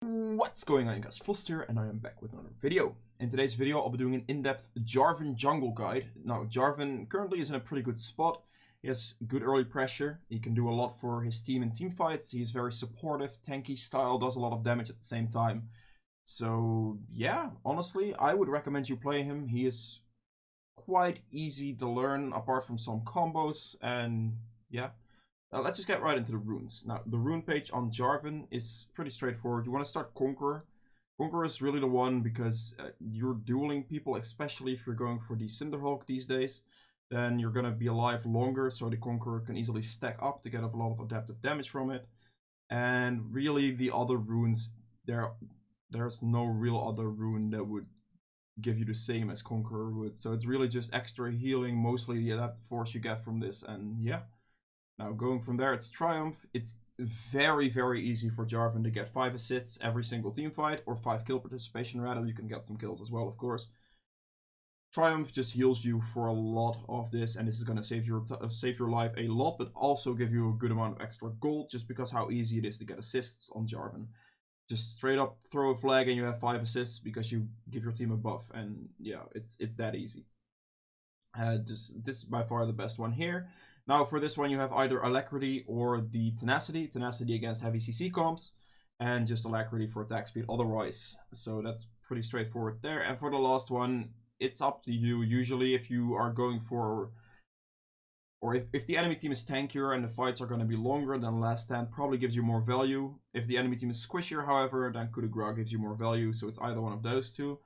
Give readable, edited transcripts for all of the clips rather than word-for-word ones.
What's going on, guys? Fust here, and I am back with another video. In today's video, I'll be doing an in-depth Jarvan jungle guide. Now, Jarvan currently is in a pretty good spot. He has good early pressure. He can do a lot for his team in team fights. He's very supportive, tanky style, does a lot of damage at the same time. So, yeah, honestly, I would recommend you play him. He is quite easy to learn, apart from some combos, and yeah. Let's just get right into the runes. Now, the rune page on Jarvan is pretty straightforward. You want to start Conqueror. Conqueror is really the one because you're dueling people, especially if you're going for the Cinderhawk these days. Then you're going to be alive longer, so the Conqueror can easily stack up to get a lot of adaptive damage from it. And really, the other runes, there's no real other rune that would give you the same as Conqueror would. So it's really just extra healing, mostly the adaptive force you get from this, and yeah. Now going from there, it's Triumph. It's very, very easy for Jarvan to get 5 assists every single team fight, or 5 kill participation rather. You can get some kills as well, of course. Triumph just heals you for a lot of this, and this is going to save your life a lot, but also give you a good amount of extra gold, just because how easy it is to get assists on Jarvan. Just straight up throw a flag and you have 5 assists because you give your team a buff, and yeah, it's that easy. This is by far the best one here. Now for this one you have either Alacrity or the Tenacity. Tenacity against heavy CC comps, and just Alacrity for attack speed otherwise. So that's pretty straightforward there. And for the last one, it's up to you. Usually if you are going for, or if the enemy team is tankier and the fights are going to be longer, then Last Stand probably gives you more value. If the enemy team is squishier, however, then Coup de Grace gives you more value. So it's either one of those two.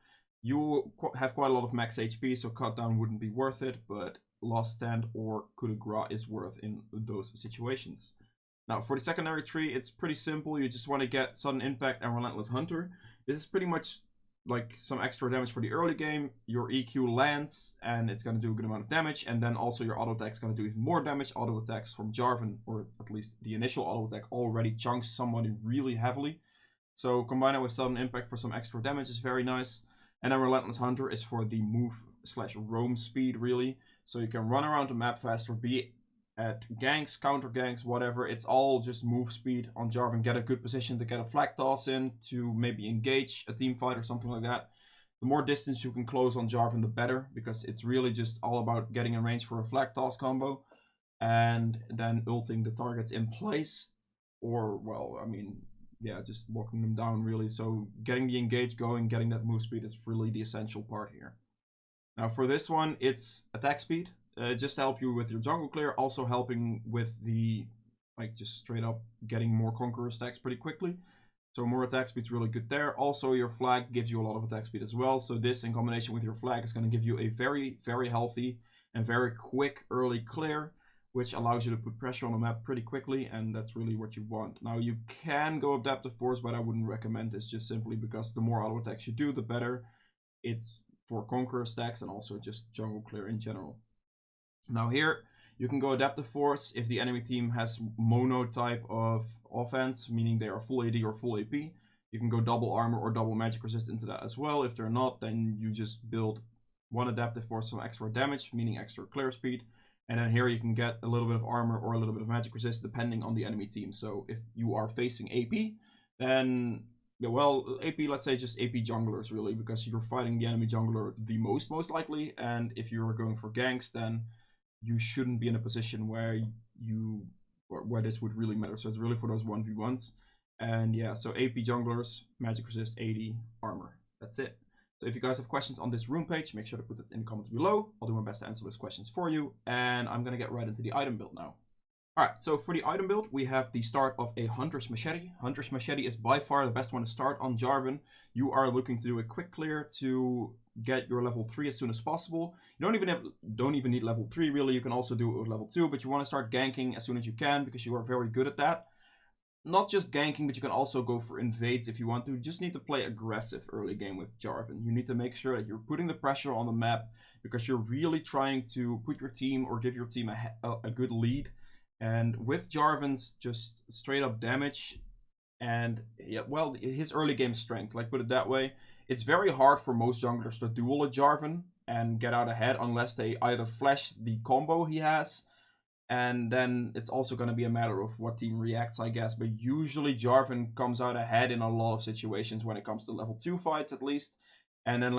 You have quite a lot of max HP, so Cut Down wouldn't be worth it, but Last Stand or Coup de Grace is worth in those situations. Now, for the secondary tree, it's pretty simple. You just want to get Sudden Impact and Relentless Hunter. This is pretty much like some extra damage for the early game. Your EQ lands, and it's going to do a good amount of damage, and then also your auto attack is going to do even more damage. Auto attacks from Jarvan, or at least the initial auto attack, already chunks somebody really heavily. So combine it with Sudden Impact for some extra damage is very nice. And then Relentless Hunter is for the move/roam speed, really. So you can run around the map faster, be at ganks, counter ganks, whatever. It's all just move speed on Jarvan. Get a good position to get a flag toss in, to maybe engage a team fight or something like that. The more distance you can close on Jarvan, the better, because it's really just all about getting in range for a flag toss combo. And then ulting the targets in place. Or, well, I mean, yeah, just locking them down, really. So getting the engage going, getting that move speed is really the essential part here. Now for this one, it's attack speed, just to help you with your jungle clear, also helping with the, like, just straight up getting more Conqueror stacks pretty quickly. So more attack speed is really good there. Also your flag gives you a lot of attack speed as well. So this in combination with your flag is going to give you a very, very healthy and very quick early clear, which allows you to put pressure on the map pretty quickly, and that's really what you want. Now you can go Adaptive Force, but I wouldn't recommend this, just simply because the more auto attacks you do, the better. It's for Conqueror stacks and also just jungle clear in general. Now here, you can go Adaptive Force if the enemy team has mono type of offense, meaning they are full AD or full AP. You can go double armor or double magic resist into that as well. If they're not, then you just build one Adaptive Force, some extra damage, meaning extra clear speed. And then here you can get a little bit of armor or a little bit of magic resist depending on the enemy team. So if you are facing AP, then, well, AP, let's say just AP junglers really, because you're fighting the enemy jungler the most likely. And if you're going for ganks, then you shouldn't be in a position where this would really matter. So it's really for those 1v1s. And yeah, so AP junglers, magic resist, 80, armor. That's it. So if you guys have questions on this rune page, make sure to put it in the comments below. I'll do my best to answer those questions for you. And I'm going to get right into the item build now. Alright, so for the item build, we have the start of a Hunter's Machete. Hunter's Machete is by far the best one to start on Jarvan. You are looking to do a quick clear to get your level 3 as soon as possible. You don't even need level 3 really, you can also do it with level 2, but you want to start ganking as soon as you can because you are very good at that. Not just ganking, but you can also go for invades if you want to. You just need to play aggressive early game with Jarvan. You need to make sure that you're putting the pressure on the map because you're really trying to put your team or give your team a good lead. And with Jarvan's just straight up damage and, yeah, well, his early game strength, like, put it that way, it's very hard for most junglers to duel a Jarvan and get out ahead unless they either flash the combo he has And then it's also going to be a matter of what team reacts, I guess. But usually Jarvan comes out ahead in a lot of situations when it comes to level 2 fights at least. And then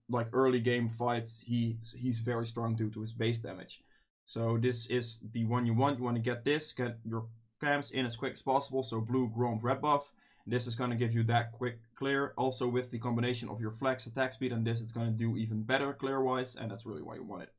like early game fights, he's very strong due to his base damage. So this is the one you want. You want to get your camps in as quick as possible. So blue, Gromp, red buff. This is going to give you that quick clear. Also with the combination of your flex attack speed and this, it's going to do even better clear wise. And that's really why you want it.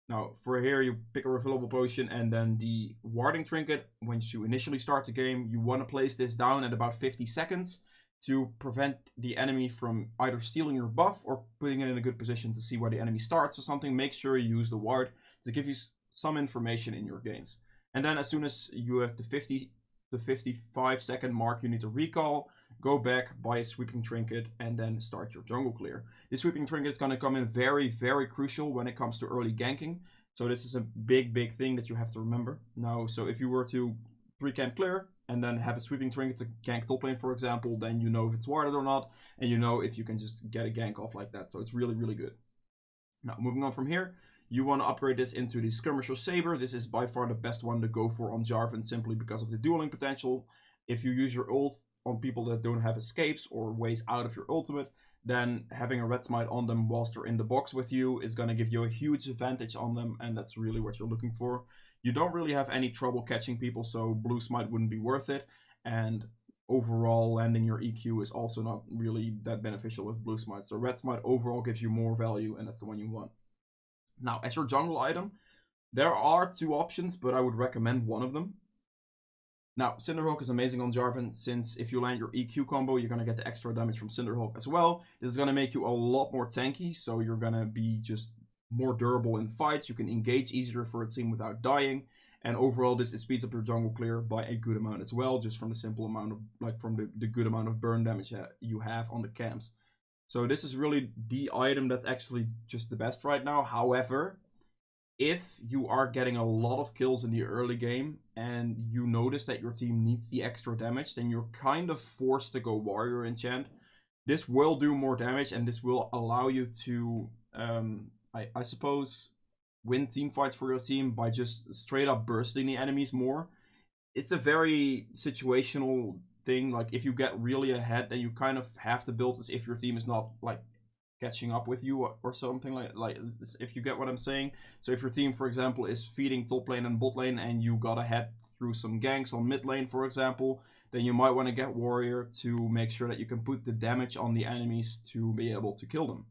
Now, for here, you pick a refillable potion and then the warding trinket. Once you initially start the game, you want to place this down at about 50 seconds to prevent the enemy from either stealing your buff or putting it in a good position to see where the enemy starts or something. Make sure you use the ward to give you some information in your games. And then as soon as you have the 55 second mark, you need to recall, go back, buy a sweeping trinket, and then start your jungle clear. This sweeping trinket is going to come in very, very crucial when it comes to early ganking. So this is a big, big thing that you have to remember. Now, so if you were to 3-camp clear and then have a sweeping trinket to gank top lane, for example, then you know if it's warded or not, and you know if you can just get a gank off like that. So it's really, really good. Now, moving on from here, you want to upgrade this into the Skirmisher Saber. This is by far the best one to go for on Jarvan simply because of the dueling potential. If you use your ult on people that don't have escapes or ways out of your ultimate, then having a red smite on them whilst they're in the box with you is going to give you a huge advantage on them, and that's really what you're looking for. You don't really have any trouble catching people, so blue smite wouldn't be worth it, and overall landing your EQ is also not really that beneficial with blue smite. So red smite overall gives you more value, and that's the one you want. Now, as your jungle item, there are 2 options, but I would recommend one of them. Now, Cinderhawk is amazing on Jarvan, since if you land your EQ combo, you're going to get the extra damage from Cinderhawk as well. This is going to make you a lot more tanky, so you're going to be just more durable in fights. You can engage easier for a team without dying. And overall, this speeds up your jungle clear by a good amount as well, just from the simple amount of, from the good amount of burn damage that you have on the camps. So this is really the item that's actually just the best right now. However, if you are getting a lot of kills in the early game and you notice that your team needs the extra damage, then you're kind of forced to go warrior enchant. This will do more damage and this will allow you to, I suppose, win team fights for your team by just straight up bursting the enemies more. It's a very situational thing. Like if you get really ahead, then you kind of have to build as if your team is not like catching up with you or something like if you get what I'm saying. So if your team, for example, is feeding top lane and bot lane and you got ahead through some ganks on mid lane, for example, then you might want to get warrior to make sure that you can put the damage on the enemies to be able to kill them.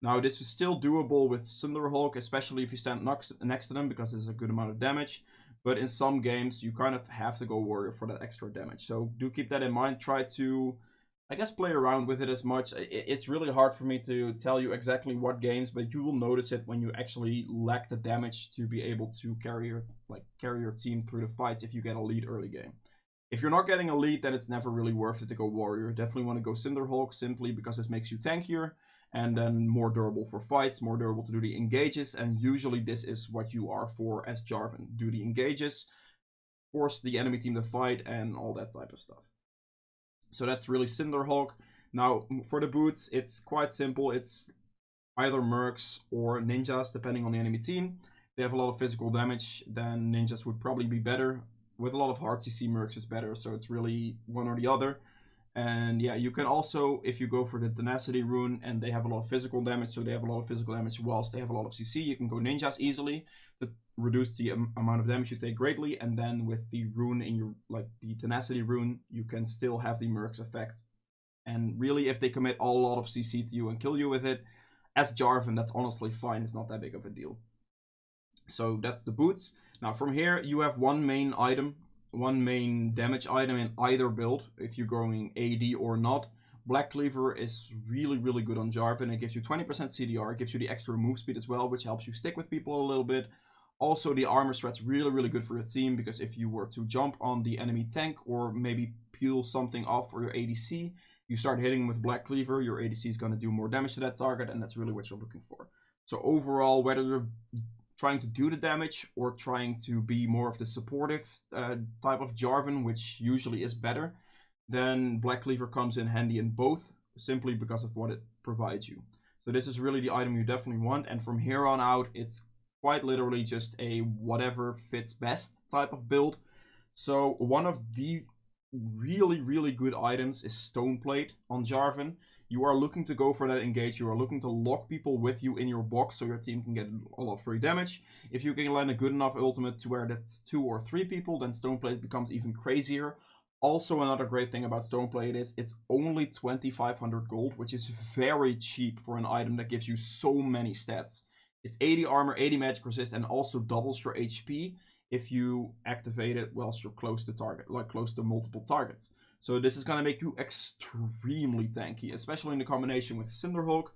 Now this is still doable with Cinderhawk, especially if you stand next to them, because there's a good amount of damage. But in some games you kind of have to go warrior for that extra damage. So do keep that in mind. Try to, I guess, play around with it as much. It's really hard for me to tell you exactly what games, but you will notice it when you actually lack the damage to be able to carry your team through the fights if you get a lead early game. If you're not getting a lead, then it's never really worth it to go warrior. Definitely want to go Cinderhawk simply because this makes you tankier and then more durable for fights, more durable to do the engages, and usually this is what you are for as Jarvan. Do the engages, force the enemy team to fight, and all that type of stuff. So that's really Cinderhawk. Now, for the boots, it's quite simple. It's either mercs or ninjas, depending on the enemy team. They have a lot of physical damage, then ninjas would probably be better. With a lot of hard CC, mercs is better, so it's really one or the other. And yeah, you can also, if you go for the tenacity rune and they have a lot of physical damage, so they have a lot of physical damage whilst they have a lot of CC, you can go ninjas easily to reduce the amount of damage you take greatly. And then with the rune in your, like the tenacity rune, you can still have the mercs effect. And really, if they commit a lot of CC to you and kill you with it, as Jarvan, that's honestly fine. It's not that big of a deal. So that's the boots. Now from here, you have one main item, one main damage item in either build, if you're going AD or not. Black Cleaver is really, really good on Jarvan. It gives you 20% CDR, it gives you the extra move speed as well, which helps you stick with people a little bit. Also, the armor threat's really, really good for your team, because if you were to jump on the enemy tank or maybe peel something off for your ADC, you start hitting with Black Cleaver, your ADC is going to do more damage to that target, and that's really what you're looking for. So overall, whether you're trying to do the damage or trying to be more of the supportive type of Jarvan, which usually is better, then Black Cleaver comes in handy in both, simply because of what it provides you. So this is really the item you definitely want, and from here on out, it's quite literally just a whatever fits best type of build. So one of the really good items is Stoneplate on Jarvan. You are looking to go for that engage. You are looking to lock people with you in your box so your team can get a lot of free damage. If you can land a good enough ultimate to where that's 2 or 3 people, then Stoneplate becomes even crazier. Also, another great thing about Stoneplate is it's only 2500 gold, which is very cheap for an item that gives you so many stats. It's 80 armor, 80 magic resist, and also doubles your HP if you activate it whilst you're close to target, like close to multiple targets. So this is going to make you extremely tanky, especially in the combination with Cinderhulk,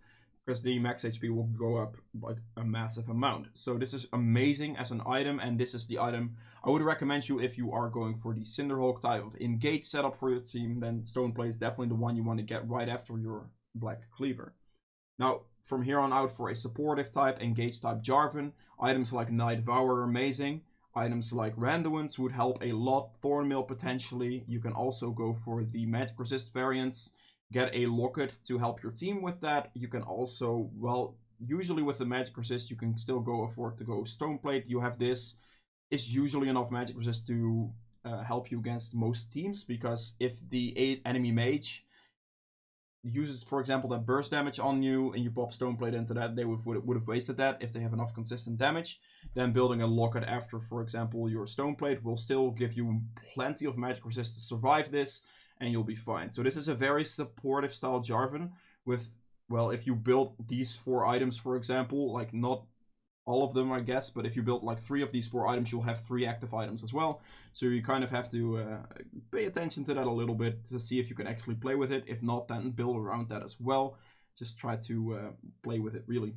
because the max HP will go up like a massive amount. So this is amazing as an item, and this is the item I would recommend you if you are going for the Cinderhulk type of engage setup for your team. Then Stoneplate is definitely the one you want to get right after your Black Cleaver. Now, from here on out, for a supportive type, engage type Jarvan, items like Night Vow are amazing. Items like Randuin's would help a lot. Thornmail potentially. You can also go for the magic resist variants. Get a Locket to help your team with that. You can also, well, usually with the magic resist, you can still go afford to go Stoneplate. You have this. It's usually enough magic resist to help you against most teams, because if the enemy mage uses, for example, that burst damage on you and you pop Stoneplate into that, they would have wasted that if they have enough consistent damage. Then building a Locket after, for example, your Stoneplate will still give you plenty of magic resist to survive this, and you'll be fine. So this is a very supportive style Jarvan with, well, if you build these 4 items, for example, like not all of them, I guess, but if you build like 3 of these 4 items, you'll have 3 active items as well. So you kind of have to pay attention to that a little bit to see if you can actually play with it. If not, then build around that as well. Just try to play with it, really.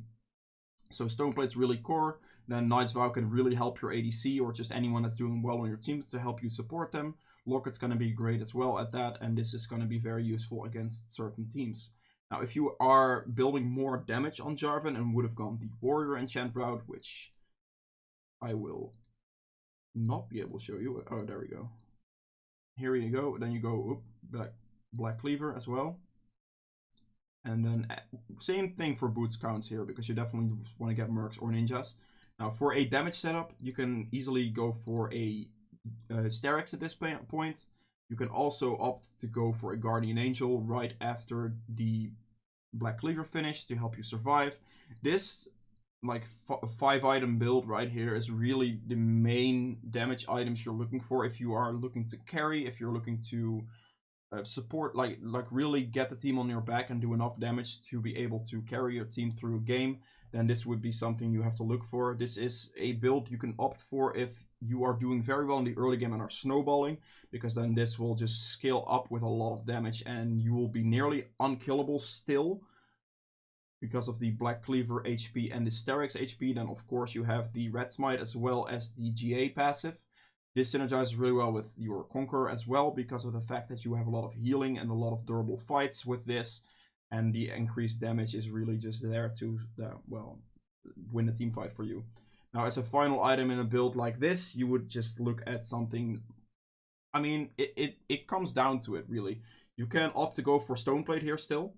So Stoneplate's really core. Then Night's Vow can really help your ADC or just anyone that's doing well on your team to help you support them. Locket's going to be great as well at that, and this is going to be very useful against certain teams. Now, if you are building more damage on Jarvan and would have gone the Warrior Enchant route, which I will not be able to show you. Oh, there we go. Here you go. Then you go Black Cleaver as well. And then same thing for boots counts here, because you definitely want to get mercs or ninjas. Now, for a damage setup, you can easily go for a Strix at this point. You can also opt to go for a Guardian Angel right after the Black Cleaver finish to help you survive. This like 5-item build right here is really the main damage items you're looking for if you are looking to carry, if you're looking to support, like really get the team on your back and do enough damage to be able to carry your team through a game. Then this would be something you have to look for. This is a build you can opt for if you are doing very well in the early game and are snowballing, because then this will just scale up with a lot of damage and you will be nearly unkillable still because of the Black Cleaver HP and the Strix HP. Then of course you have the Red Smite as well as the GA passive. This synergizes really well with your Conqueror as well, because of the fact that you have a lot of healing and a lot of durable fights with this, and the increased damage is really just there to well, win the team fight for you. Now, as a final item in a build like this, you would just look at something. I mean, it comes down to it, really. You can opt to go for Stoneplate here still.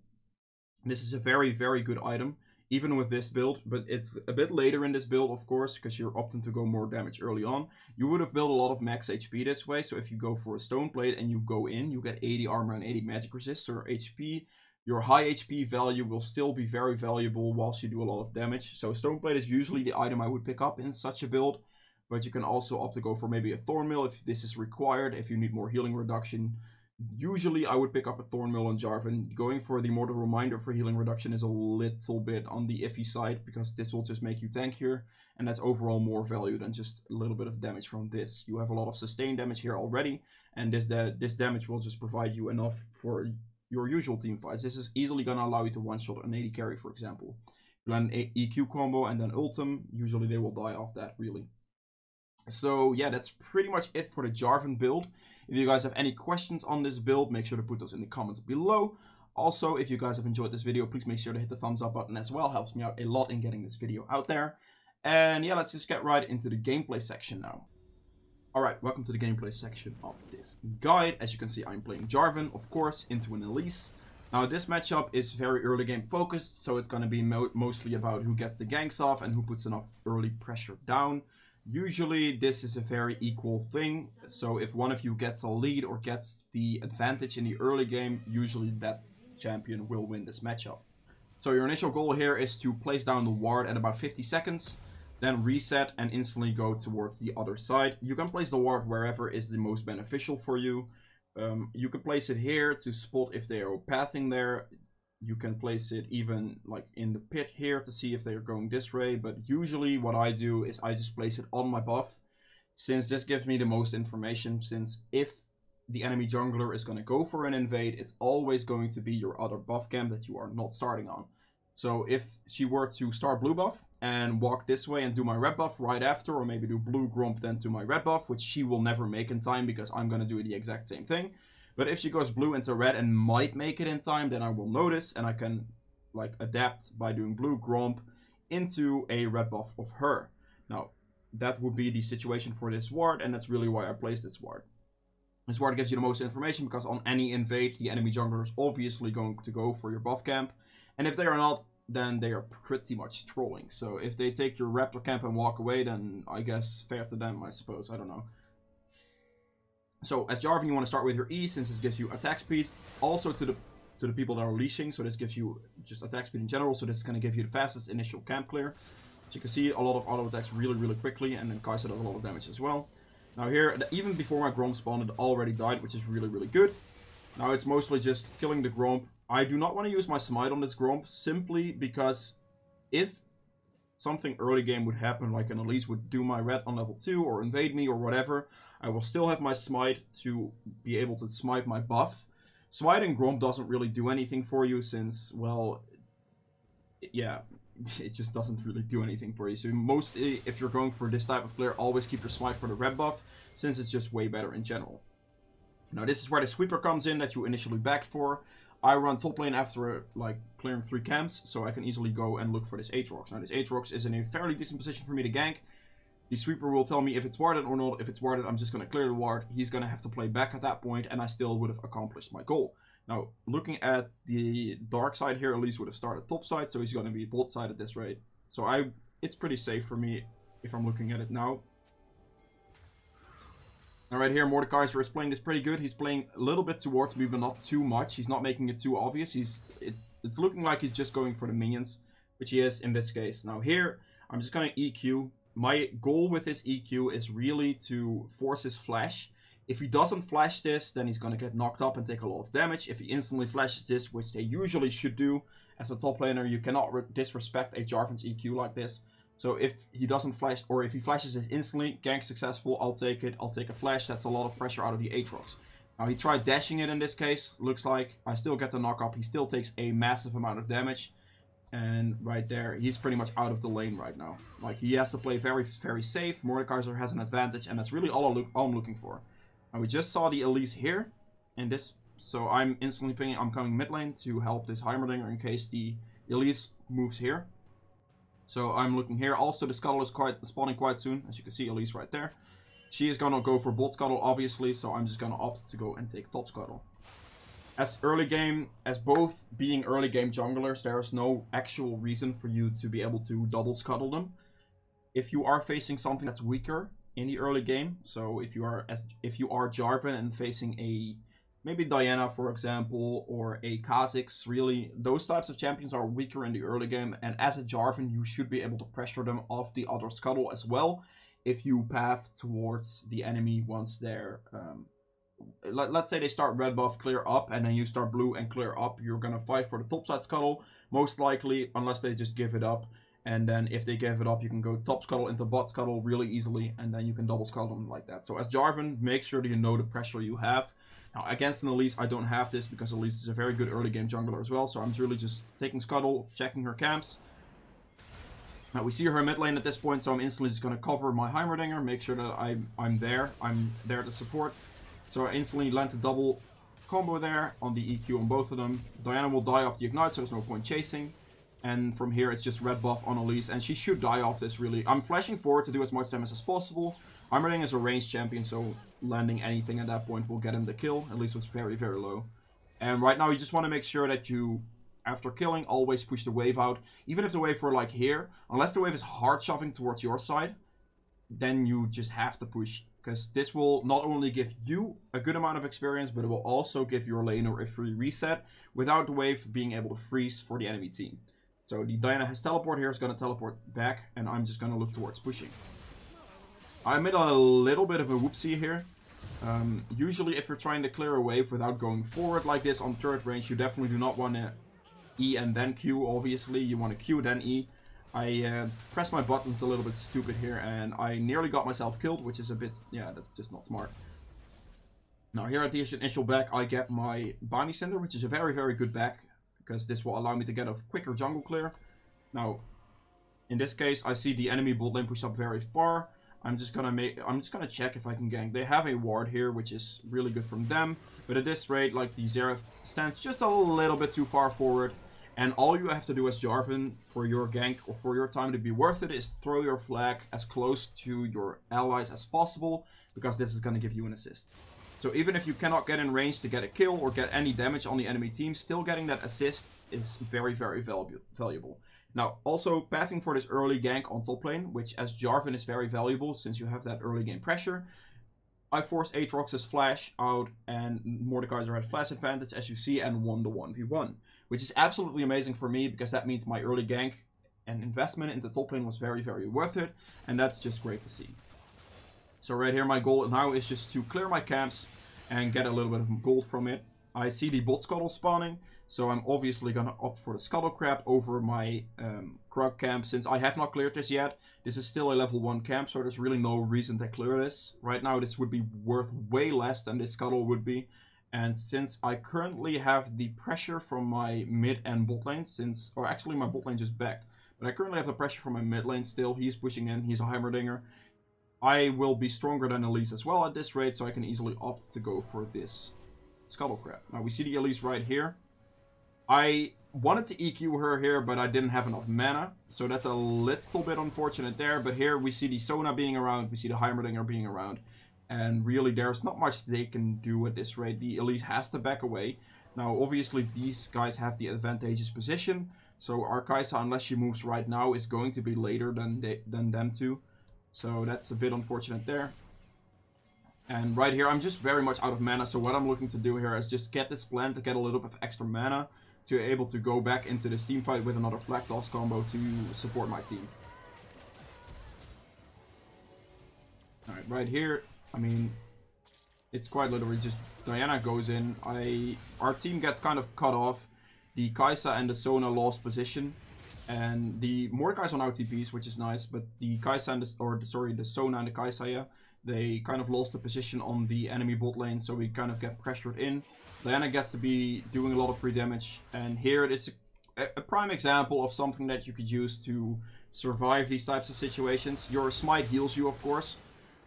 This is a very good item, even with this build, but it's a bit later in this build, of course, because you're opting to go more damage early on. You would have built a lot of max HP this way, so if you go for a Stoneplate and you go in, you get 80 armor and 80 magic resist, so your high HP value will still be very valuable whilst you do a lot of damage. So Stoneplate is usually the item I would pick up in such a build, but you can also opt to go for maybe a Thornmail if this is required, if you need more healing reduction. Usually I would pick up a Thornmail on Jarvan. Going for the Mortal Reminder for healing reduction is a little bit on the iffy side, because this will just make you tankier, and that's overall more value than just a little bit of damage from this. You have a lot of sustained damage here already, and this damage will just provide you enough for your usual team fights. This is easily going to allow you to one-shot an AD carry, for example. You land an EQ combo and then ultim, usually they will die off that, really. So yeah, that's pretty much it for the Jarvan build. If you guys have any questions on this build, make sure to put those in the comments below. Also, if you guys have enjoyed this video, please make sure to hit the thumbs up button as well. Helps me out a lot in getting this video out there. And yeah, let's just get right into the gameplay section now. Alright, welcome to the gameplay section of this guide. As you can see, I'm playing Jarvan, of course, into an Elise. Now this matchup is very early game focused, so it's going to be mostly about who gets the ganks off and who puts enough early pressure down. Usually this is a very equal thing, so if one of you gets a lead or gets the advantage in the early game, usually that champion will win this matchup. So your initial goal here is to place down the ward at about 50 seconds, then reset and instantly go towards the other side. You can place the ward wherever is the most beneficial for you. You can place it here to spot if they are pathing there. You can place it even like in the pit here to see if they are going this way. But usually what I do is I just place it on my buff, since this gives me the most information. Since if the enemy jungler is going to go for an invade, it's always going to be your other buff camp that you are not starting on. So if she were to start blue buff and walk this way and do my red buff right after, or maybe do blue gromp then to my red buff, which she will never make in time because I'm going to do the exact same thing. But if she goes blue into red and might make it in time, then I will notice and I can like adapt by doing blue gromp into a red buff of her. Now that would be the situation for this ward, and that's really why I placed this ward. This ward gives you the most information because on any invade the enemy jungler is obviously going to go for your buff camp. And if they are not, then they are pretty much trolling. So if they take your raptor camp and walk away, then I guess fair to them, I suppose. I don't know. So as Jarvan, you want to start with your E, since this gives you attack speed. Also to the people that are leashing, so this gives you just attack speed in general. So this is going to give you the fastest initial camp clear. As you can see, a lot of auto attacks really quickly, and then Kai'Sa does a lot of damage as well. Now here, even before my Gromp spawned, it already died, which is really good. Now it's mostly just killing the Gromp. I do not want to use my smite on this Gromp, simply because if something early game would happen, like an Elise would do my red on level 2 or invade me or whatever, I will still have my smite to be able to smite my buff. Smiting Gromp doesn't really do anything for you since, well, yeah, it just doesn't really do anything for you. So mostly, if you're going for this type of player, always keep your smite for the red buff, since it's just way better in general. Now this is where the sweeper comes in that you initially backed for. I run top lane after like clearing 3 camps, so I can easily go and look for this Aatrox. Now this Aatrox is in a fairly decent position for me to gank. The sweeper will tell me if it's warded or not. If it's warded, I'm just going to clear the ward. He's going to have to play back at that point, and I still would have accomplished my goal. Now, looking at the dark side here, Elise would have started top side, so he's going to be bot side at this rate. So it's pretty safe for me if I'm looking at it now. Now right here, Mordekaiser is playing this pretty good. He's playing a little bit towards me, but not too much. He's not making it too obvious. It's looking like he's just going for the minions, which he is in this case. Now here, I'm just going to EQ. My goal with this EQ is really to force his flash. If he doesn't flash this, then he's going to get knocked up and take a lot of damage. If he instantly flashes this, which they usually should do, as a top laner, you cannot disrespect a Jarvan's EQ like this. So if he doesn't flash, or if he flashes this instantly, gank successful, I'll take it. I'll take a flash. That's a lot of pressure out of the Aatrox. Now he tried dashing it in this case. Looks like I still get the knock up. He still takes a massive amount of damage. And right there, he's pretty much out of the lane right now. Like, he has to play very safe. Mordekaiser has an advantage, and that's really all I'm looking for. And we just saw the Elise here, and this, so I'm instantly pinging. I'm coming mid lane to help this Heimerdinger in case the Elise moves here. So I'm looking here. Also, the Scuttle is spawning quite soon, as you can see, Elise right there. She is gonna go for bot Scuttle, obviously, so I'm just gonna opt to go and take top Scuttle. As both being early game junglers, there is no actual reason for you to be able to double Scuttle them. If you are facing something that's weaker in the early game, so if you are Jarvan and facing a maybe Diana, for example, or a Kha'Zix, really, those types of champions are weaker in the early game, and as a Jarvan, you should be able to pressure them off the other Scuttle as well, if you path towards the enemy once they're, let's say they start red buff, clear up, and then you start blue and clear up, you're gonna fight for the top side Scuttle, most likely, unless they just give it up. And then if they give it up, you can go top Scuttle into bot Scuttle really easily, and then you can double Scuttle them like that. So as Jarvan, make sure that you know the pressure you have. Now, against an Elise, I don't have this because Elise is a very good early game jungler as well. So I'm really just taking Scuttle, checking her camps. Now, we see her mid lane at this point, so I'm instantly just going to cover my Heimerdinger, make sure that I'm there to support. So I instantly land a double combo there on the EQ on both of them. Diana will die off the Ignite, so there's no point chasing. And from here, it's just red buff on Elise, and she should die off this, really. I'm flashing forward to do as much damage as possible. Heimerdinger is a ranged champion, so landing anything at that point will get him the kill. At least it's very low. And right now you just want to make sure that you, after killing, always push the wave out. Even if the wave were like here, unless the wave is hard shoving towards your side, then you just have to push. Because this will not only give you a good amount of experience, but it will also give your laner a free reset without the wave being able to freeze for the enemy team. So the Diana has teleport here, is going to teleport back, and I'm just going to look towards pushing. I made a little bit of a whoopsie here. Usually if you're trying to clear a wave without going forward like this on turret range, you definitely do not want to E and then Q, obviously. You want to Q, then E. I pressed my buttons a little bit stupid here, and I nearly got myself killed, which is a bit, yeah, that's just not smart. Now here at the initial back, I get my Bounty Cinder, which is a very, very good back, because this will allow me to get a quicker jungle clear. Now, in this case, I see the enemy bot lane push up very far. I'm just gonna check if I can gank. They have a ward here, which is really good from them, but at this rate, like, the Xerath stands just a little bit too far forward. And all you have to do as Jarvan for your gank or for your time to be worth it is throw your flag as close to your allies as possible, because this is going to give you an assist. So even if you cannot get in range to get a kill or get any damage on the enemy team, still getting that assist is very, very valuable. Now, also pathing for this early gank on top lane, which as Jarvan is very valuable since you have that early game pressure. I forced Aatrox's flash out, and Mordekaiser had flash advantage, as you see, and won the 1v1. Which is absolutely amazing for me, because that means my early gank and investment into top lane was very, very worth it. And that's just great to see. So right here, my goal now is just to clear my camps and get a little bit of gold from it. I see the bot scuttle spawning, so I'm obviously going to opt for the scuttle crab over my Krug camp, since I have not cleared this yet. This is still a level 1 camp, so there's really no reason to clear this. Right now, this would be worth way less than this scuttle would be. And since I currently have the pressure from my mid and bot lane, or actually my bot lane just backed, but I currently have the pressure from my mid lane still. He's pushing in, he's a Heimerdinger. I will be stronger than Elise as well at this rate, so I can easily opt to go for this Scuttle Crab. Now we see the Elise right here. I wanted to EQ her here, but I didn't have enough mana, so that's a little bit unfortunate there. But here we see the Sona being around, we see the Heimerdinger being around. And really, there's not much they can do at this rate. The Elise has to back away. Now, obviously, these guys have the advantageous position. So our Kai'Sa, unless she moves right now, is going to be later than them two. So that's a bit unfortunate there. And right here, I'm just very much out of mana. So what I'm looking to do here is just get this plan to get a little bit of extra mana to be able to go back into this team fight with another Fractal combo to support my team. Alright, right here. I mean, it's quite literally just Diana goes in. Our team gets kind of cut off. The Kai'Sa and the Sona lost position, and the Mordekaiser are now TPs, which is nice. But the Kai'Sa and the Sona and the Kai'Sa, yeah, they kind of lost the position on the enemy bot lane, so we kind of get pressured in. Diana gets to be doing a lot of free damage, and here it is a prime example of something that you could use to survive these types of situations. Your smite heals you, of course.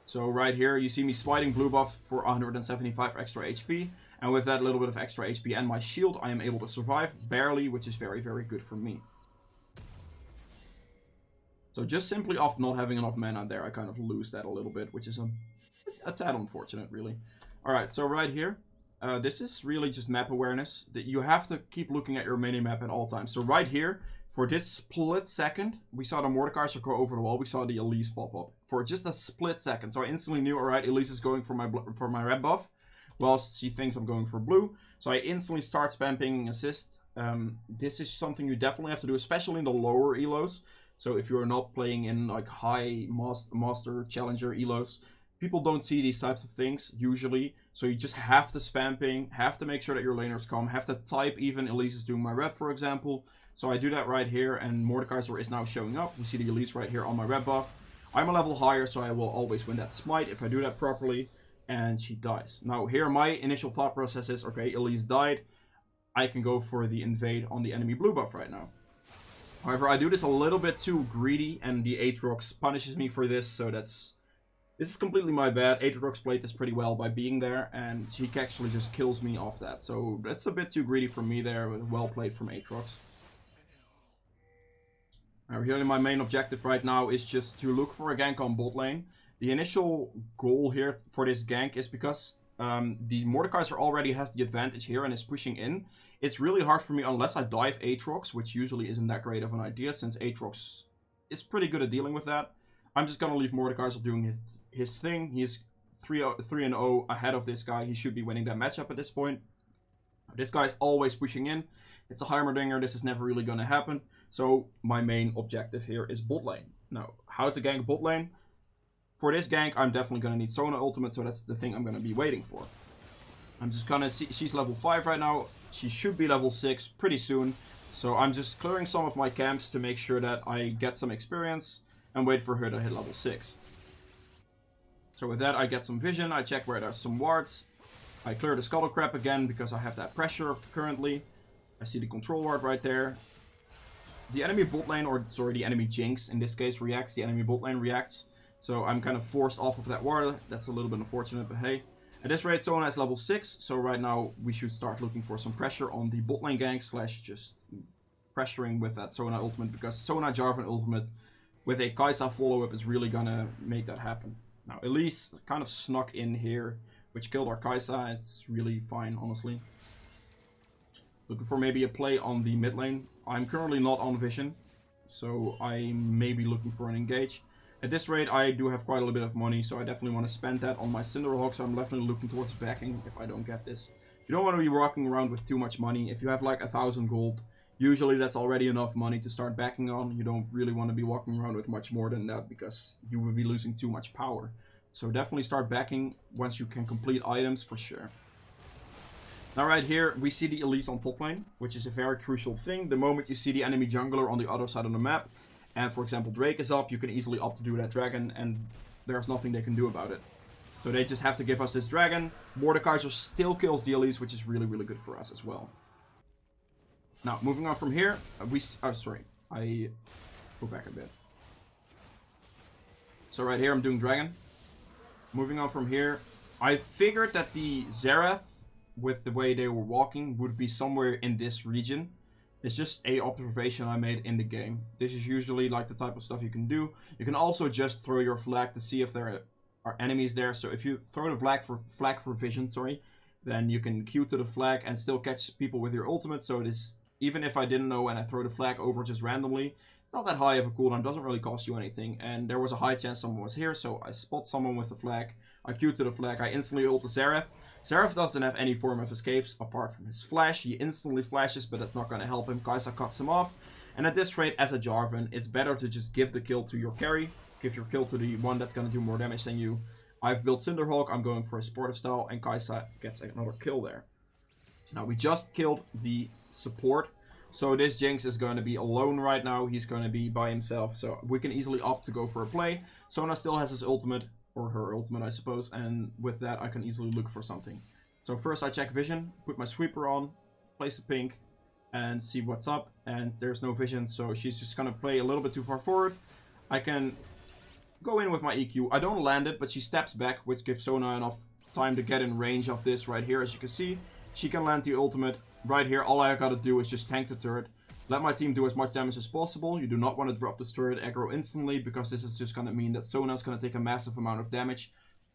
So right here, you see me smiting blue buff for 175 extra HP. And with that little bit of extra HP and my shield, I am able to survive barely, which is very, very good for me. So just simply off not having enough mana there, I kind of lose that a little bit, which is a tad unfortunate, really. Alright, so right here, this is really just map awareness. That you have to keep looking at your mini-map at all times. So right here, for this split second, we saw the Mordekaiser go over the wall. We saw the Elise pop up for just a split second. So I instantly knew, alright, Elise is going for my red buff, whilst she thinks I'm going for blue. So I instantly start spam pinging assist. This is something you definitely have to do, especially in the lower elos. So if you're not playing in like high master challenger elos, people don't see these types of things usually. So you just have to spam ping, have to make sure that your laners come, have to type even Elise is doing my red, for example. So I do that right here, and Mordekaiser is now showing up. We see the Elise right here on my red buff. I'm a level higher, so I will always win that smite if I do that properly. And she dies. Now here my initial thought process is, okay, Elise died. I can go for the invade on the enemy blue buff right now. However, I do this a little bit too greedy, and the Aatrox punishes me for this, so this is completely my bad. Aatrox played this pretty well by being there, and she actually just kills me off that. So that's a bit too greedy from me there, but well played from Aatrox. Now, here my main objective right now is just to look for a gank on bot lane. The initial goal here for this gank is because The Mordekaiser already has the advantage here and is pushing in. It's really hard for me unless I dive Aatrox, which usually isn't that great of an idea since Aatrox is pretty good at dealing with that. I'm just going to leave Mordekaiser doing his thing. He's 3-0 ahead of this guy. He should be winning that matchup at this point. This guy is always pushing in. It's a Heimerdinger. This is never really going to happen. So my main objective here is bot lane. Now, how to gank bot lane? For this gank, I'm definitely going to need Sona ultimate, so that's the thing I'm going to be waiting for. I'm just going to see, she's level 5 right now. She should be level 6 pretty soon. So I'm just clearing some of my camps to make sure that I get some experience and wait for her to hit level 6. So with that, I get some vision. I check where there's some wards. I clear the Scuttle Crab again because I have that pressure currently. I see the control ward right there. The enemy bot lane, or sorry, the enemy Jinx in this case reacts. The enemy bot lane reacts. So I'm kind of forced off of that ward. That's a little bit unfortunate, but hey. At this rate, Sona is level 6. So right now, we should start looking for some pressure on the bot lane gank / just pressuring with that Sona ultimate. Because Sona Jarvan ultimate with a Kai'Sa follow-up is really gonna make that happen. Now, Elise kind of snuck in here, which killed our Kai'Sa. It's really fine, honestly. Looking for maybe a play on the mid lane. I'm currently not on vision, so I may be looking for an engage. At this rate, I do have quite a little bit of money, so I definitely want to spend that on my Cinderhawk, so I'm definitely looking towards backing if I don't get this. You don't want to be walking around with too much money. If you have like 1,000 gold, usually that's already enough money to start backing on. You don't really want to be walking around with much more than that because you will be losing too much power. So definitely start backing once you can complete items for sure. Now right here, we see the Elise on top lane, which is a very crucial thing. The moment you see the enemy jungler on the other side of the map, and for example Drake is up, you can easily opt to do that dragon, and there's nothing they can do about it. So they just have to give us this dragon. Mordekaiser still kills the Elise, which is really, really good for us as well. Now, moving on from here, I go back a bit. So right here, I'm doing dragon. Moving on from here, I figured that the Xerath, with the way they were walking, would be somewhere in this region. It's just a observation I made in the game. This is usually like the type of stuff you can do. You can also just throw your flag to see if there are enemies there. So if you throw the flag for vision, then you can Q to the flag and still catch people with your ultimate. So it is, even if I didn't know and I throw the flag over just randomly, it's not that high of a cooldown, doesn't really cost you anything. And there was a high chance someone was here, so I spot someone with the flag. I Q to the flag, I instantly ult the Xerath. Xerath doesn't have any form of escapes apart from his flash. He instantly flashes, but that's not going to help him. Kai'Sa cuts him off. And at this rate, as a Jarvan, it's better to just give the kill to your carry. Give your kill to the one that's going to do more damage than you. I've built Cinderhawk, I'm going for a sportive style, and Kai'Sa gets another kill there. Now, we just killed the support. So this Jinx is going to be alone right now. He's going to be by himself. So we can easily opt to go for a play. Sona still has his ultimate. Or her ultimate, I suppose, and with that I can easily look for something. So first I check vision, put my sweeper on, place a pink, and see what's up, and there's no vision, so she's just gonna play a little bit too far forward. I can go in with my EQ. I don't land it, but she steps back, which gives Sona enough time to get in range of this right here. As you can see, she can land the ultimate right here. All I gotta do is just tank the turret. Let my team do as much damage as possible. You do not want to drop this turret aggro instantly, because this is just going to mean that Sona is going to take a massive amount of damage,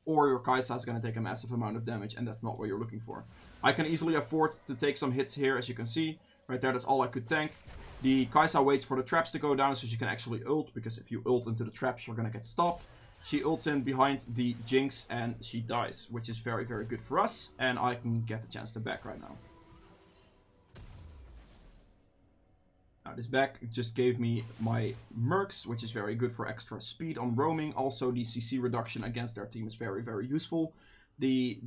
or your Kai'Sa is going to take a massive amount of damage, and that's not what you're looking for. I can easily afford to take some hits here, as you can see. Right there, that's all I could tank. The Kai'Sa waits for the traps to go down so she can actually ult, because if you ult into the traps, you're going to get stopped. She ults in behind the Jinx, and she dies, which is very, very good for us, and I can get the chance to back right now. Now this back just gave me my mercs, which is very good for extra speed on roaming. Also the CC reduction against their team is very, very useful. The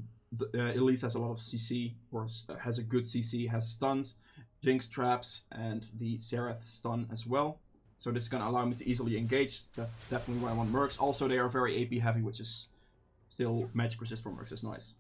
Elise has a lot of CC, or has a good CC, has stuns, Jinx traps, and the Xerath stun as well. So this is going to allow me to easily engage. That's definitely why I want mercs. Also they are very AP heavy, which is still magic resist for mercs is nice.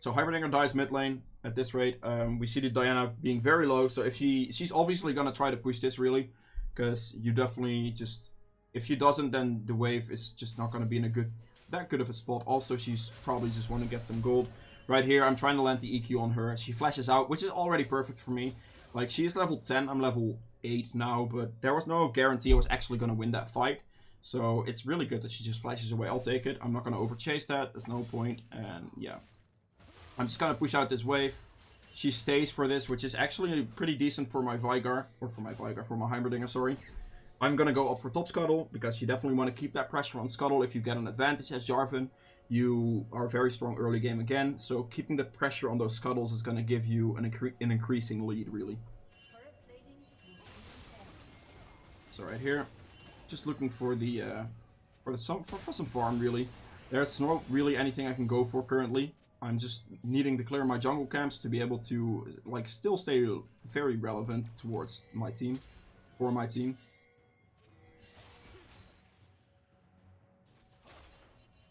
So Heimerdinger dies mid lane at this rate. We see the Diana being very low, so if she's obviously gonna try to push this really, because you definitely just, if she doesn't, then the wave is just not gonna be in that good of a spot. Also, she's probably just want to get some gold. Right here, I'm trying to land the EQ on her. She flashes out, which is already perfect for me. Like, she's level 10, I'm level 8 now, but there was no guarantee I was actually gonna win that fight. So it's really good that she just flashes away. I'll take it. I'm not going to overchase that. There's no point. And yeah. I'm just going to push out this wave. She stays for this, which is actually pretty decent for my Veigar. Or for my Heimerdinger, sorry. I'm going to go up for top Scuttle, because you definitely want to keep that pressure on Scuttle. If you get an advantage as Jarvan, you are very strong early game again. So keeping the pressure on those Scuttles is going to give you an increasing lead, really. So right here, just looking for the for some farm, really. There's not really anything I can go for currently. I'm just needing to clear my jungle camps to be able to like still stay very relevant towards my team, for my team.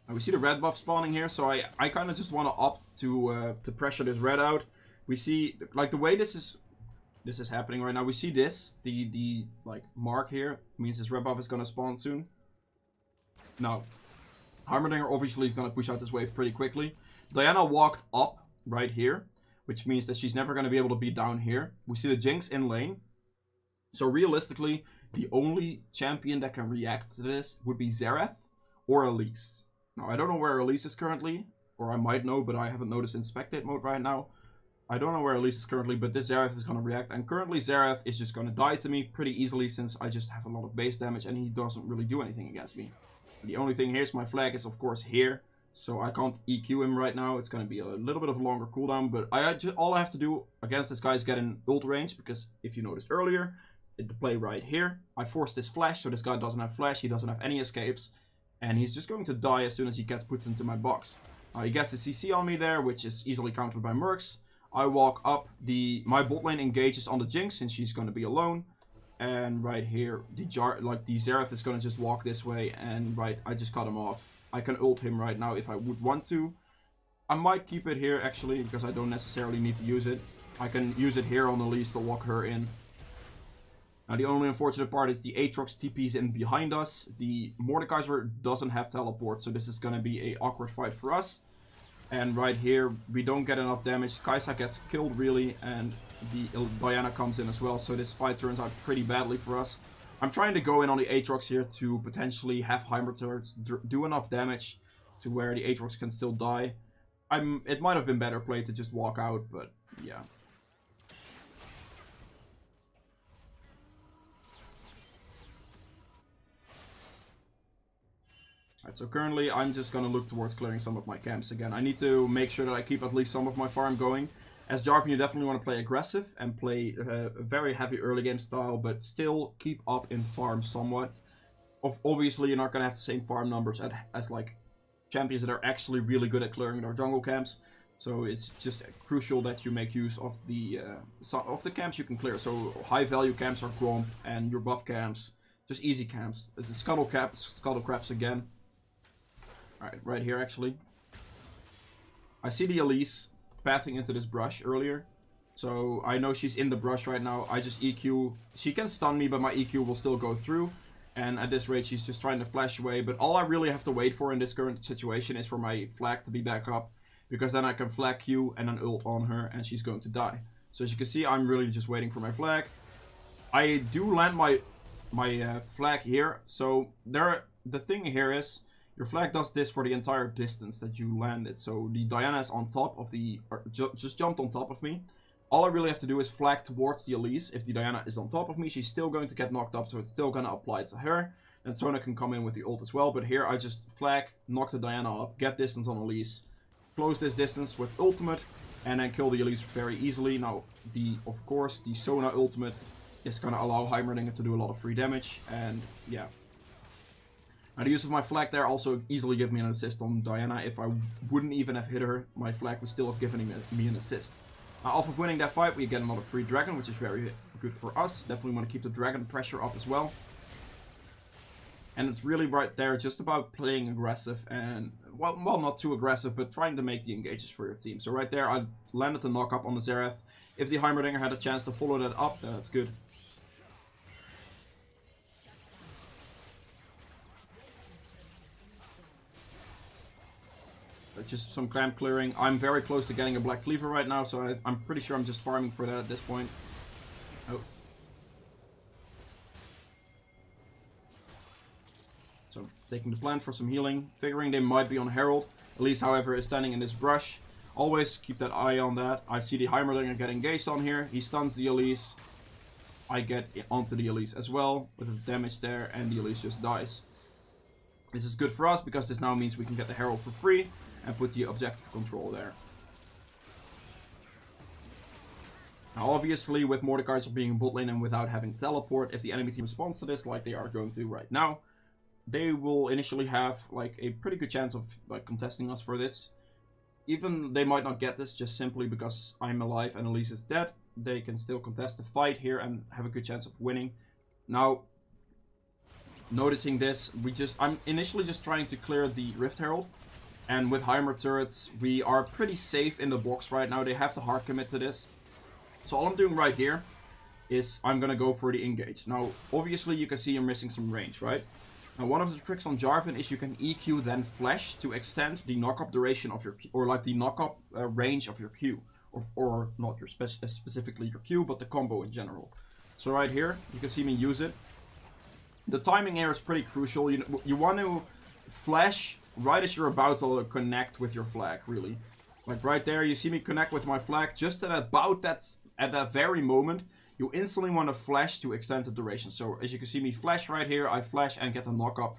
And we see the red buff spawning here, so I kind of just want to opt to pressure this red out. We see like the way this is happening right now. We see this, the like mark here means this red buff is gonna spawn soon. Now, Heimerdinger obviously is gonna push out this wave pretty quickly. Diana walked up right here, which means that she's never gonna be able to be down here. We see the Jinx in lane. So realistically, the only champion that can react to this would be Xerath or Elise. Now, I don't know where Elise is currently, or I might know, but I haven't noticed in spectate mode right now. I don't know where Elise is currently, but this Xerath is going to react. And currently Xerath is just going to die to me pretty easily, since I just have a lot of base damage and he doesn't really do anything against me. The only thing here is my flag is of course here, so I can't EQ him right now. It's going to be a little bit of a longer cooldown, but all I have to do against this guy is get in ult range, because if you noticed earlier, the play right here, I forced this flash, so this guy doesn't have flash, he doesn't have any escapes, and he's just going to die as soon as he gets put into my box. He gets the CC on me there, which is easily countered by Mercs. I walk up, my bot lane engages on the Jinx since she's going to be alone. And right here, the Xerath is going to just walk this way, and I just cut him off. I can ult him right now if I would want to. I might keep it here actually, because I don't necessarily need to use it. I can use it here on Elise to walk her in. Now the only unfortunate part is the Aatrox TP's in behind us. The Mordekaiser doesn't have teleport, so this is going to be an awkward fight for us. And right here, we don't get enough damage. Kai'Sa gets killed really, and the Diana comes in as well. So this fight turns out pretty badly for us. I'm trying to go in on the Aatrox here to potentially have Heimerdinger do enough damage to where the Aatrox can still die. It might have been better played to just walk out, but yeah. Alright, so currently I'm just going to look towards clearing some of my camps again. I need to make sure that I keep at least some of my farm going. As Jarvan, you definitely want to play aggressive and play a very heavy early game style, but still keep up in farm somewhat. Obviously, you're not going to have the same farm numbers as like champions that are actually really good at clearing their jungle camps. So it's just crucial that you make use of the camps you can clear. So high value camps are Gromp, and your buff camps, just easy camps. It's the Scuttle Craps again. Alright, right here actually. I see the Elise pathing into this brush earlier. So I know she's in the brush right now. I just EQ. She can stun me, but my EQ will still go through. And at this rate, she's just trying to flash away. But all I really have to wait for in this current situation is for my flag to be back up. Because then I can flag Q and then ult on her, and she's going to die. So as you can see, I'm really just waiting for my flag. I do land my flag here. So the thing here is, your flag does this for the entire distance that you landed. So the Diana is on top of just jumped on top of me. All I really have to do is flag towards the Elise. If the Diana is on top of me, she's still going to get knocked up, so it's still going to apply to her. And Sona can come in with the ult as well. But here I just flag, knock the Diana up, get distance on Elise, close this distance with ultimate, and then kill the Elise very easily. Now, of course, the Sona ultimate is going to allow Heimerdinger to do a lot of free damage. And yeah. Now the use of my flag there also easily gave me an assist on Diana. If I wouldn't even have hit her, my flag would still have given me an assist. Now off of winning that fight, we get another free dragon, which is very good for us. Definitely want to keep the dragon pressure up as well. And it's really right there just about playing aggressive and, well not too aggressive, but trying to make the engages for your team. So right there, I landed the knock up on the Xerath. If the Heimerdinger had a chance to follow that up, that's good. Just some clamp clearing. I'm very close to getting a Black Cleaver right now, so I'm pretty sure I'm just farming for that at this point. Oh. So taking the plant for some healing, figuring they might be on Herald. Elise, however, is standing in this brush. Always keep that eye on that. I see the Heimerdinger get engaged on here. He stuns the Elise. I get onto the Elise as well with the damage there, and the Elise just dies. This is good for us because this now means we can get the Herald for free and put the objective control there. Now obviously with Mordekaiser being in bot lane and without having teleport, if the enemy team responds to this like they are going to right now, they will initially have like a pretty good chance of like contesting us for this. Even they might not get this just simply because I'm alive and Elise is dead. They can still contest the fight here and have a good chance of winning. Now, noticing this, I'm initially just trying to clear the Rift Herald. And with Heimer turrets, we are pretty safe in the box right now. They have to hard commit to this. So all I'm doing right here is I'm going to go for the engage. Now, obviously you can see I'm missing some range, right? Now, one of the tricks on Jarvan is you can EQ then flash to extend the knock-up duration of your Q, or like the knock-up range of your Q. Or not your specifically your Q, but the combo in general. So right here, you can see me use it. The timing here is pretty crucial. You want to flash right as you're about to connect with your flag, really. Like right there, you see me connect with my flag. Just at that very moment, you instantly want to flash to extend the duration. So as you can see me flash right here, I flash and get the knock up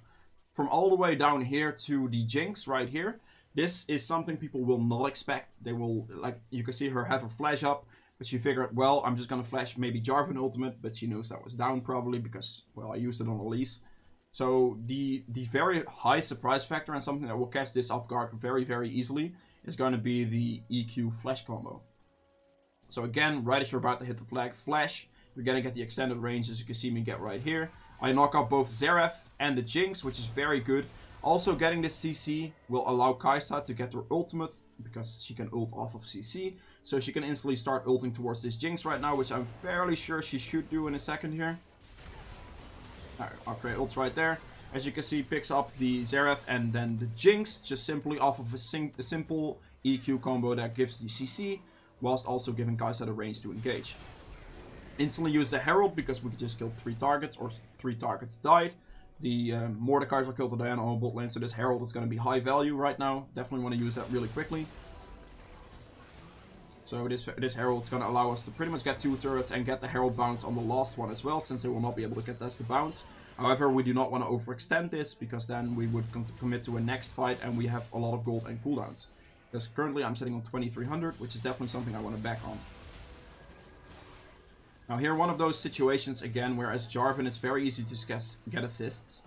from all the way down here to the Jinx right here. This is something people will not expect. They will, like, you can see her have a flash up, but she figured, well, I'm just gonna flash maybe Jarvan ultimate, but she knows that was down probably because, well, I used it on Elise. So the very high surprise factor and something that will catch this off guard very, very easily is going to be the EQ flash combo. So again, right as you're about to hit the flag, flash, you're gonna get the extended range as you can see me get right here. I knock out both Xerath and the Jinx, which is very good. Also, getting this CC will allow Kai'Sa to get her ultimate, because she can ult off of CC. So she can instantly start ulting towards this Jinx right now, which I'm fairly sure she should do in a second here. Alright, upgrade ults right there. As you can see, picks up the Xerath and then the Jinx, just simply off of a simple EQ combo that gives the CC, whilst also giving Kai'Sa the range to engage. Instantly use the Herald, because we just killed 3 targets, or 3 targets died. The Mordekaiser killed the Diana on bot lane, so this Herald is going to be high value right now. Definitely want to use that really quickly. So this Herald is going to allow us to pretty much get 2 turrets and get the Herald bounce on the last one as well, since they will not be able to contest the bounce. However, we do not want to overextend this, because then we would commit to a next fight and we have a lot of gold and cooldowns. Because currently I'm sitting on 2300, which is definitely something I want to back on. Now here, one of those situations again, where as Jarvan it's very easy to get assists.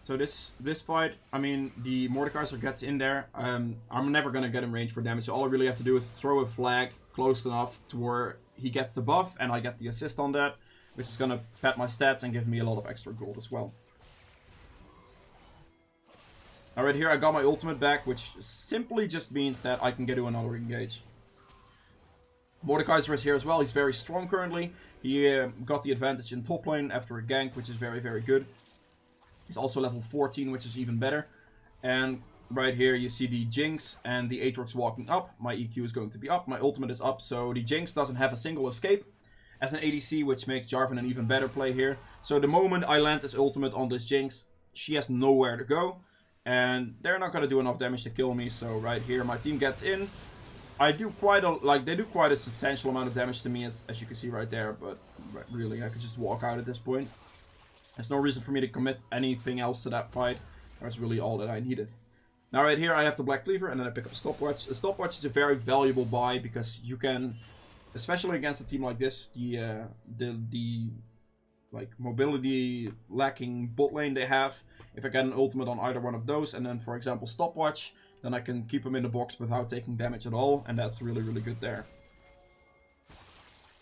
So this fight, I mean, the Mordekaiser gets in there. I'm never going to get in range for damage. So all I really have to do is throw a flag close enough to where he gets the buff and I get the assist on that, which is going to pad my stats and give me a lot of extra gold as well. Alright, here I got my ultimate back, which simply just means that I can get to another engage. Mordekaiser is here as well. He's very strong currently. He got the advantage in top lane after a gank, which is very, very good. He's also level 14, which is even better. And right here you see the Jinx and the Aatrox walking up. My EQ is going to be up. My ultimate is up, so the Jinx doesn't have a single escape as an ADC, which makes Jarvan an even better play here. So the moment I land this ultimate on this Jinx, she has nowhere to go. And they're not going to do enough damage to kill me. So right here my team gets in. They do quite a substantial amount of damage to me, as you can see right there, but really I could just walk out at this point. There's no reason for me to commit anything else to that fight. That's really all that I needed. Now right here I have the Black Cleaver and then I pick up a stopwatch. The stopwatch is a very valuable buy because you can, especially against a team like this, the like mobility lacking bot lane they have. If I get an ultimate on either one of those and then for example stopwatch, then I can keep him in the box without taking damage at all, and that's really, really good there.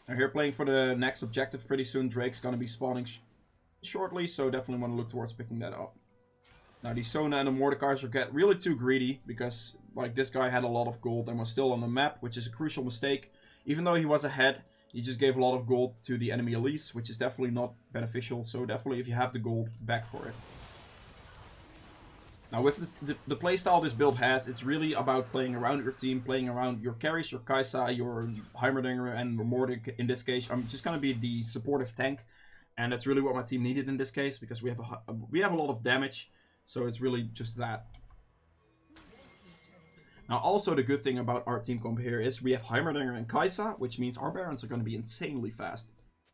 Now here playing for the next objective pretty soon. Drake's gonna be spawning shortly, so definitely want to look towards picking that up. Now the Sona and the Mordekaiser get really too greedy, because like this guy had a lot of gold and was still on the map, which is a crucial mistake. Even though he was ahead, he just gave a lot of gold to the enemy Elise, which is definitely not beneficial, so definitely if you have the gold, back for it. Now with this, the playstyle this build has, it's really about playing around your team, playing around your carries, your Kai'Sa, your Heimerdinger, and Mordek in this case. I'm just going to be the supportive tank. And that's really what my team needed in this case, because we have a lot of damage. So it's really just that. Now also the good thing about our team comp here is we have Heimerdinger and Kai'Sa, which means our Barons are going to be insanely fast.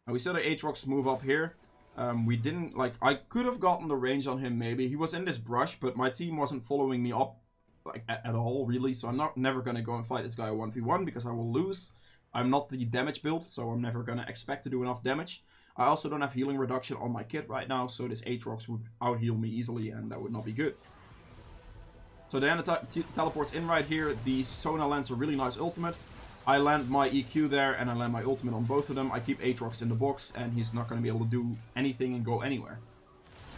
Now we saw the Aatrox move up here. We didn't, like, I could have gotten the range on him maybe. He was in this brush, but my team wasn't following me up like at all really. So I'm never going to go and fight this guy 1v1 because I will lose. I'm not the damage build, so I'm never going to expect to do enough damage. I also don't have healing reduction on my kit right now, so this Aatrox would out-heal me easily, and that would not be good. So Diana teleports in right here. The Sona lands a really nice ultimate. I land my EQ there, and I land my ultimate on both of them. I keep Aatrox in the box, and he's not going to be able to do anything and go anywhere.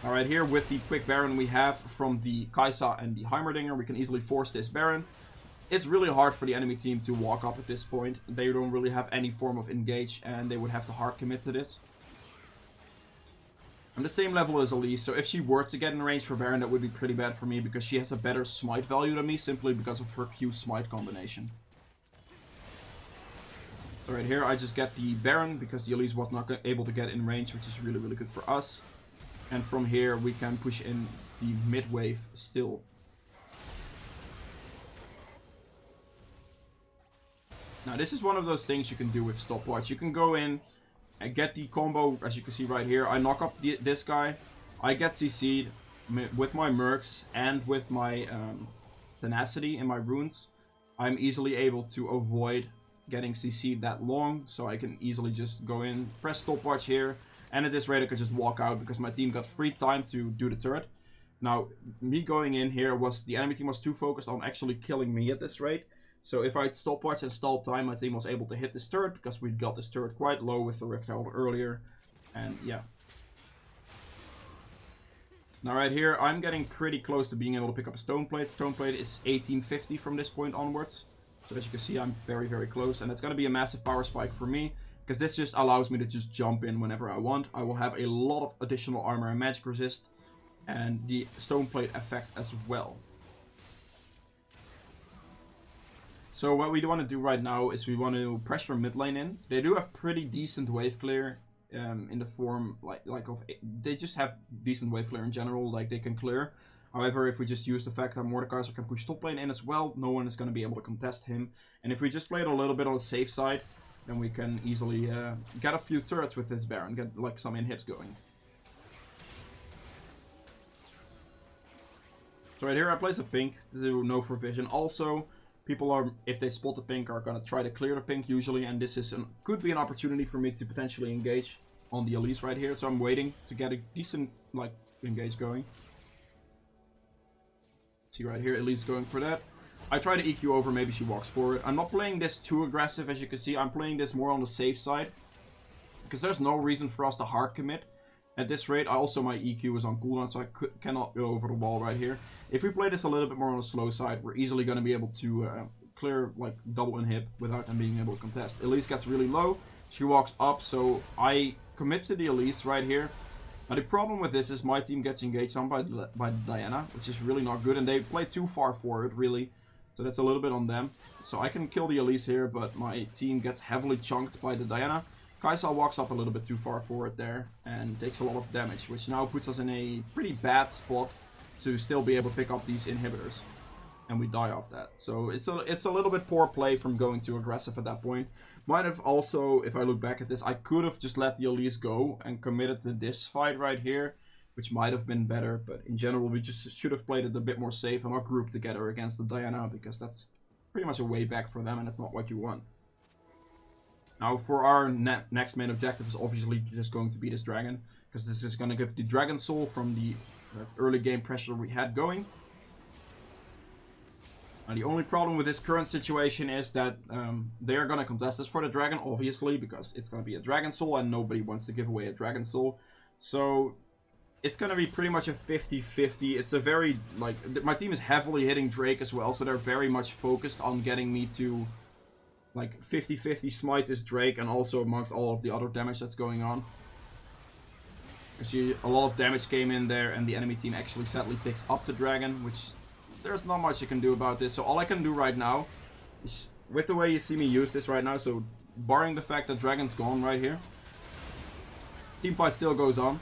Alright, here with the quick Baron we have from the Kai'Sa and the Heimerdinger, we can easily force this Baron. It's really hard for the enemy team to walk up at this point. They don't really have any form of engage, and they would have to hard commit to this. I'm the same level as Elise, so if she were to get in range for Baron, that would be pretty bad for me, because she has a better smite value than me, simply because of her Q-smite combination. So right here, I just get the Baron, because the Elise was not able to get in range, which is really, really good for us. And from here, we can push in the mid-wave still. Now, this is one of those things you can do with stopwatch. You can go in and get the combo, as you can see right here. I knock up this guy. I get CC'd with my Mercs and with my tenacity in my runes. I'm easily able to avoid getting CC'd that long, so I can easily just go in, press stopwatch here, and at this rate I could just walk out because my team got free time to do the turret. Now, me going in here was, the enemy team was too focused on actually killing me at this rate. So if I stopwatch and stall time, my team was able to hit this turret, because we got this turret quite low with the Rift Herald earlier. And yeah. Now right here, I'm getting pretty close to being able to pick up a Stone Plate. Stone Plate is 1850 from this point onwards. So as you can see, I'm very, very close. And it's going to be a massive power spike for me, because this just allows me to just jump in whenever I want. I will have a lot of additional armor and magic resist, and the Stone Plate effect as well. So what we want to do right now is we want to pressure mid lane in. They do have pretty decent wave clear in the form they just have decent wave clear in general, like they can clear. However, if we just use the fact that Mordekaiser can push top lane in as well, no one is going to be able to contest him. And if we just play it a little bit on the safe side, then we can easily get a few turrets with this Baron, get like some inhibs going. So right here I place a pink to do no for vision. Also, people are, if they spot the pink, are going to try to clear the pink usually, and this is could be an opportunity for me to potentially engage on the Elise right here. So I'm waiting to get a decent like engage going. See right here, Elise going for that. I try to EQ over, maybe she walks forward. I'm not playing this too aggressive, as you can see. I'm playing this more on the safe side, because there's no reason for us to hard commit at this rate. Also, my EQ is on cooldown, so I cannot go over the wall right here. If we play this a little bit more on the slow side, we're easily going to be able to clear like double inhib without them being able to contest. Elise gets really low. She walks up, so I commit to the Elise right here. Now the problem with this is my team gets engaged on by Diana, which is really not good, and they play too far forward really. So that's a little bit on them. So I can kill the Elise here, but my team gets heavily chunked by the Diana. Kai'Sa walks up a little bit too far forward there and takes a lot of damage, which now puts us in a pretty bad spot to still be able to pick up these inhibitors. And we die off that. So it's a little bit poor play from going too aggressive at that point. Might have also, if I look back at this, I could have just let the Elise go and committed to this fight right here, which might have been better. But in general, we just should have played it a bit more safe and not grouped together against the Diana, because that's pretty much a way back for them and it's not what you want. Now for our next main objective is obviously just going to be this dragon, because this is going to give the dragon soul from the early game pressure we had going. Now the only problem with this current situation is that they are going to contest us for the dragon, obviously, because it's going to be a dragon soul and nobody wants to give away a dragon soul. So it's going to be pretty much a 50-50. It's a very, like, my team is heavily hitting Drake as well, so they're very much focused on getting me to like 50-50 smite this Drake, and also amongst all of the other damage that's going on. You see a lot of damage came in there, and the enemy team actually sadly picks up the dragon, which there's not much you can do about this. So all I can do right now is, with the way you see me use this right now, so barring the fact that dragon's gone right here, is just wait for the dragon to come in. And if he comes in, then I can just EQ over, maybe she walks forward, and then Teamfight still goes on.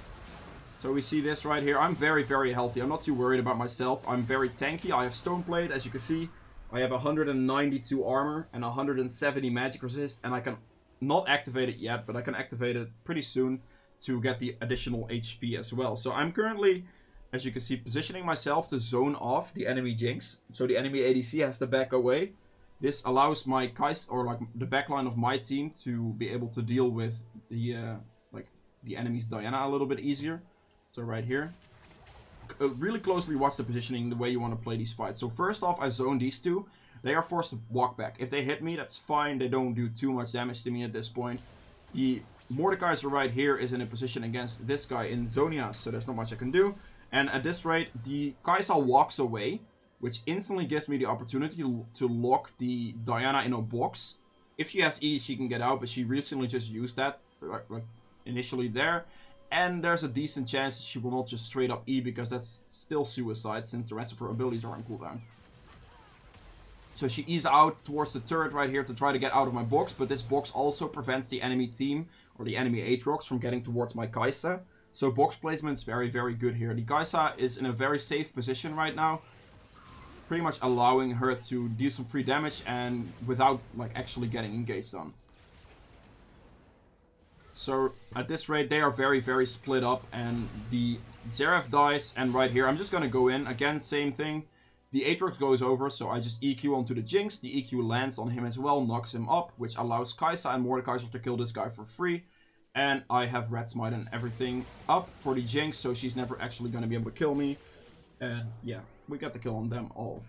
So we see this right here. I'm very, very healthy. I'm not too worried about myself. I'm very tanky. I have Stone Plate, as you can see. I have 192 armor and 170 magic resist. And I can not activate it yet, but I can activate it pretty soon to get the additional HP as well. So I'm currently, as you can see, positioning myself to zone off the enemy Jinx. So the enemy ADC has to back away. This allows my Kai'Sa, or like the backline of my team, to be able to deal with the enemy's Diana a little bit easier. So right here, really closely watch the positioning, the way you want to play these fights. So first off, I zone these two. They are forced to walk back. If they hit me, that's fine. They don't do too much damage to me at this point. The Mordekaiser right here is in a position against this guy in Zonia, so there's not much I can do. And at this rate, the Kai'Sa walks away, which instantly gives me the opportunity to lock the Diana in a box. If she has E, she can get out, but she recently just used that like initially there. And there's a decent chance that she will not just straight up E, because that's still suicide since the rest of her abilities are on cooldown. So she E's out towards the turret right here to try to get out of my box, but this box also prevents the enemy team, or the enemy Aatrox, from getting towards my Kai'Sa. So box placement is very, very good here. The Kai'Sa is in a very safe position right now, pretty much allowing her to deal some free damage and without like actually getting engaged on. So at this rate, they are very, very split up, and the Xerath dies, and right here, I'm just going to go in. Again, same thing. The Aatrox goes over, so I just EQ onto the Jinx. The EQ lands on him as well, knocks him up, which allows Kai'Sa and Mordekaiser to kill this guy for free. And I have Red Smite and everything up for the Jinx, so she's never actually going to be able to kill me. And yeah, we got the kill on them all.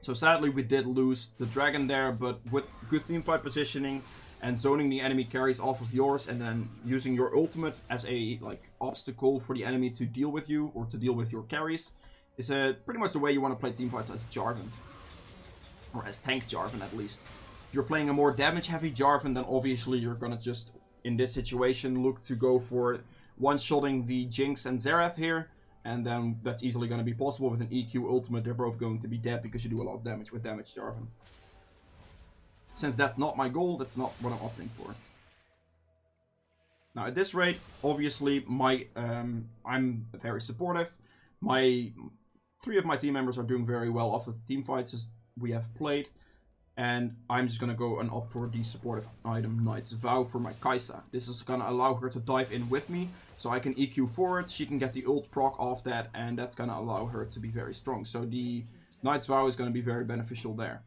So sadly, we did lose the dragon there, but with good teamfight positioning and zoning the enemy carries off of yours, and then using your ultimate as a obstacle for the enemy to deal with you, or to deal with your carries, is pretty much the way you want to play teamfights as Jarvan. Or as tank Jarvan, at least. If you're playing a more damage-heavy Jarvan, then obviously you're gonna just, in this situation, look to go for one-shotting the Jinx and Xerath here, and then that's easily going to be possible with an EQ ultimate. They're both going to be dead because you do a lot of damage with damaged Jarvan. Since that's not my goal, that's not what I'm opting for. Now at this rate, obviously I'm very supportive. Three of my team members are doing very well after the team fights we have played. And I'm just going to go and opt for the supportive item, Knight's Vow, for my Kai'Sa. This is going to allow her to dive in with me, so I can EQ forward, she can get the ult proc off that, and that's going to allow her to be very strong. So the Knight's Vow is going to be very beneficial there.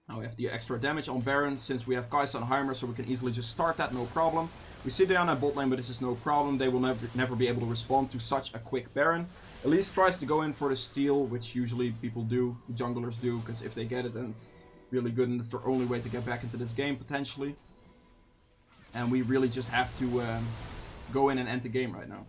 Now we have the extra damage on Baron, since we have Kai'Sa and Heimer, so we can easily just start that, no problem. We see down at bot lane, but this is no problem. They will never be able to respond to such a quick Baron. Elise tries to go in for the steal, which usually people do, junglers do, because if they get it, then it's really good, and it's their only way to get back into this game, potentially. And we really just have to go in and end the game right now.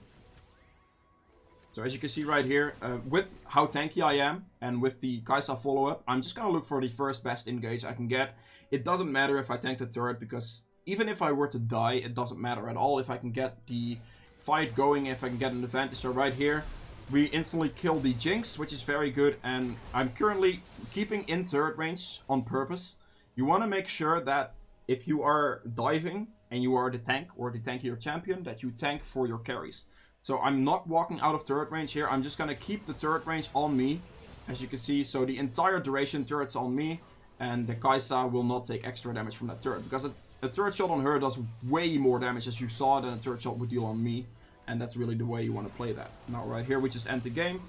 So as you can see right here, with how tanky I am, and with the Kai'Sa follow-up, I'm just going to look for the first best engage I can get. It doesn't matter if I tank the turret, because even if I were to die, it doesn't matter at all if I can get the fight going, if I can get an advantage. So right here, we instantly kill the Jinx, which is very good, and I'm currently keeping in turret range on purpose. You want to make sure that if you are diving and you are the tank or the tankier champion, that you tank for your carries. So I'm not walking out of turret range here. I'm just going to keep the turret range on me, as you can see. So the entire duration turret's on me, and the Kai'Sa will not take extra damage from that turret, because a turret shot on her does way more damage, as you saw, than a turret shot would deal on me. And that's really the way you want to play that. Now right here we just end the game.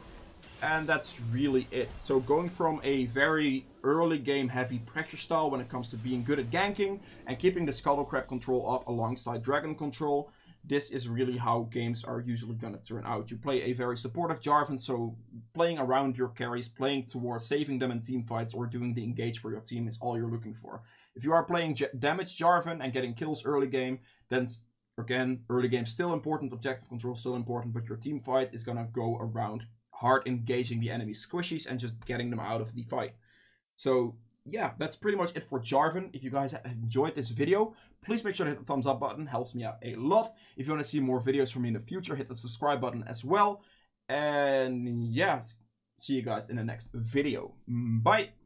And that's really it. So going from a very early game heavy pressure style when it comes to being good at ganking and keeping the Scuttle Crab control up alongside Dragon control, this is really how games are usually going to turn out. You play a very supportive Jarvan, so playing around your carries, playing towards saving them in team fights or doing the engage for your team is all you're looking for. If you are playing damage Jarvan and getting kills early game, then again, early game still important, objective control still important, but your team fight is going to go around hard engaging the enemy squishies and just getting them out of the fight. So yeah, that's pretty much it for Jarvan. If you guys have enjoyed this video, please make sure to hit the thumbs up button, helps me out a lot. If you want to see more videos from me in the future, hit the subscribe button as well. And yeah, see you guys in the next video. Bye!